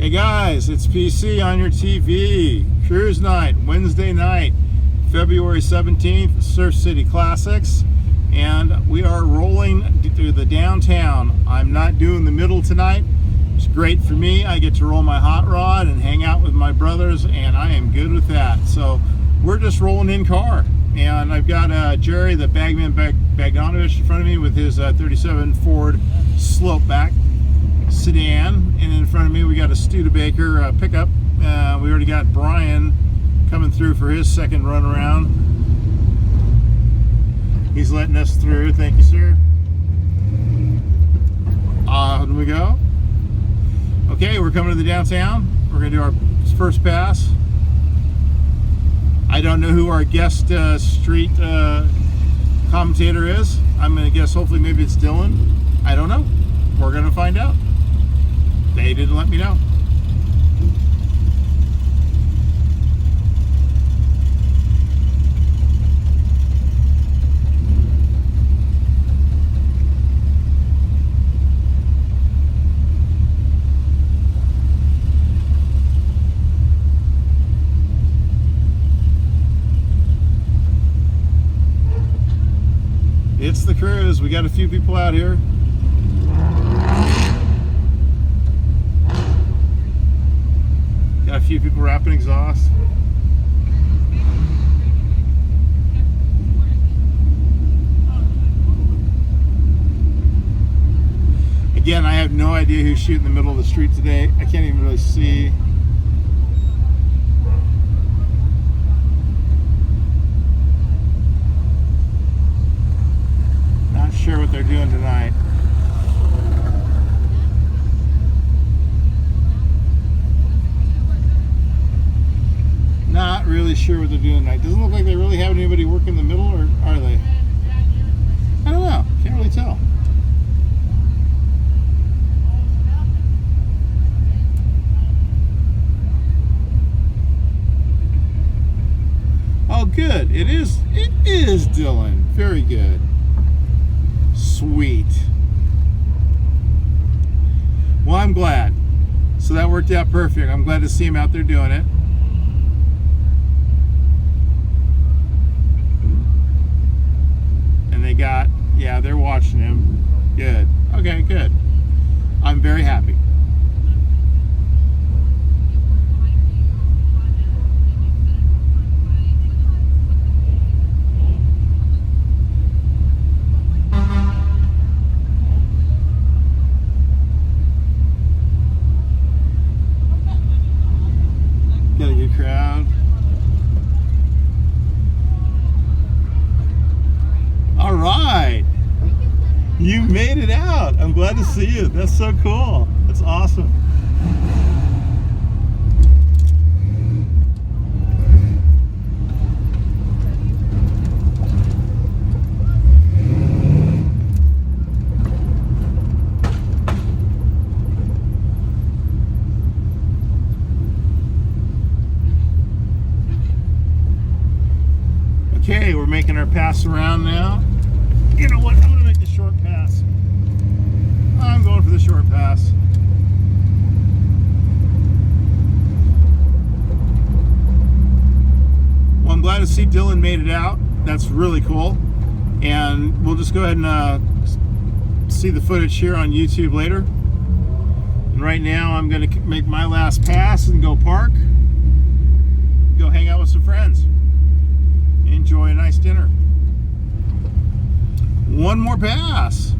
Hey guys, it's PC on your TV. Cruise night, Wednesday night, February 17th, Surf City Classics. And we are rolling through the downtown. I'm not doing the middle tonight. It's great for me. I get to roll my hot rod and hang out with my brothers, and I am good with that. So we're just rolling in car. And I've got Jerry, the Bagman Bogdanovich, in front of me with his 37 Ford Slopeback sedan, and in front of me we got a Studebaker pickup. We already got Brian coming through for his second run around. He's letting us through. Thank you, sir. On we go. Okay, we're coming to the downtown. We're gonna do our first pass. I don't know who our guest street commentator is. I'm gonna guess hopefully maybe it's Dylan. I don't know. We're gonna find out. They didn't let me know. It's the cruise. We got a few people out here. Got a few people wrapping exhaust. Again, I have no idea who's shooting in the middle of the street today. I can't even really see. Not sure what they're doing tonight. Not really sure what they're doing tonight. Doesn't look like they really have anybody working in the middle, or are they? I don't know. Can't really tell. Oh, good. It is Dylan. Very good. Sweet. Well, I'm glad. So that worked out perfect. I'm glad to see him out there doing it. And they got, yeah, they're watching him. Good. Okay, good. I'm very happy. Got a good crowd. All right, you made it out. I'm glad to see you. That's so cool. That's awesome. Okay, we're making our pass around now. You know what? I'm going to make the short pass. I'm going for the short pass. Well, I'm glad to see Dylan made it out. That's really cool. And we'll just go ahead and see the footage here on YouTube later. And right now, I'm going to make my last pass and go park. Go hang out with some friends. Enjoy a nice dinner. One more pass.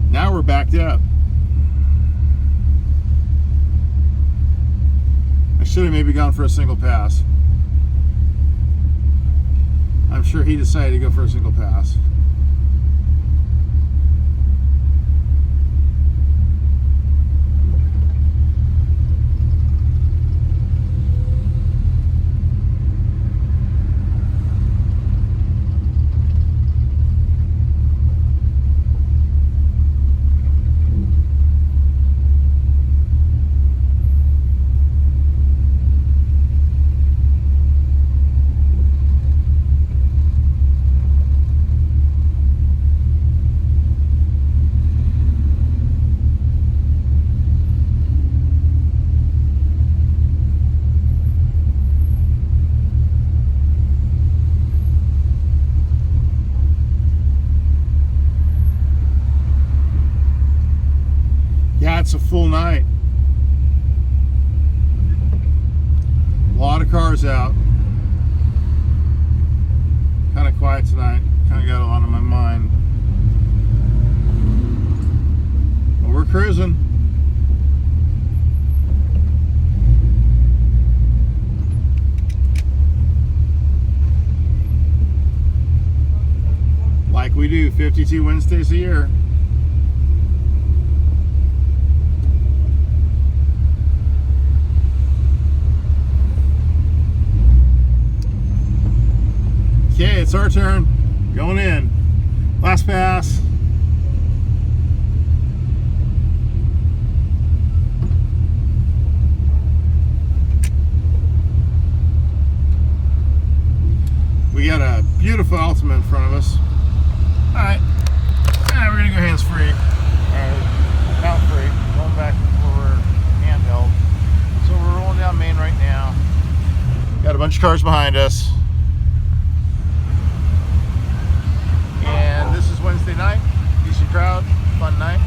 Now we're backed up. I should have maybe gone for a single pass. I'm sure he decided to go for a single pass. Tonight's a full night. A lot of cars out. Kind of quiet tonight. Kind of got a lot on my mind. But we're cruising. Like we do 52 Wednesdays a year. Okay, it's our turn. Going in. Last pass. We got a beautiful Altima in front of us. Alright. We're going to go hands free. Mount free. Going back where we're handheld. So we're rolling down Main right now. Got a bunch of cars behind us. And this is Wednesday night. Decent crowd. Fun night.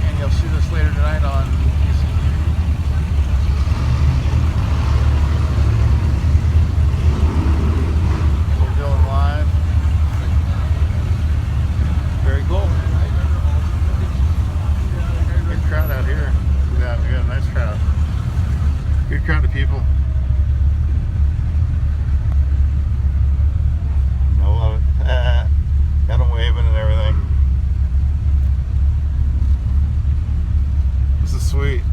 And you'll see this later tonight on PCTV. We're doing live. Very cool. Good crowd out here. We got a nice crowd. Good crowd of people. I love it. Got them waving and everything. This is sweet.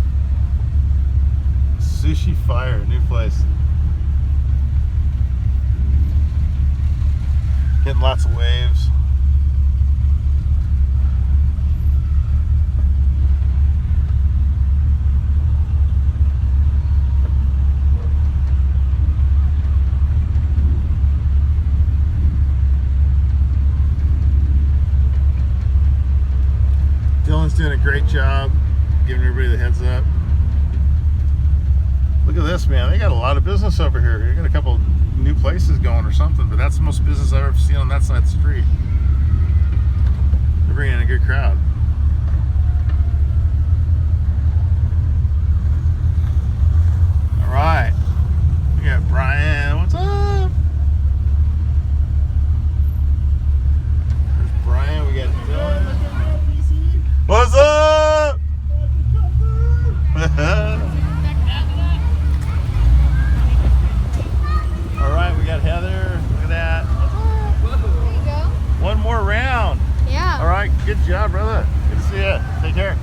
Sushi Fire, new place. Getting lots of waves. Dylan's doing a great job giving everybody the heads up. Look at this, man. They got a lot of business over here. They got a couple new places going or something, but that's the most business I've ever seen on that side of the street. They're bringing in a good crowd. All right. We got Brian. What's up? There's Brian. We got Dylan. What's up? All right, we got Heather. Look at that. There you go. One more round. Yeah. All right, good job, brother. Good to see you. Take care.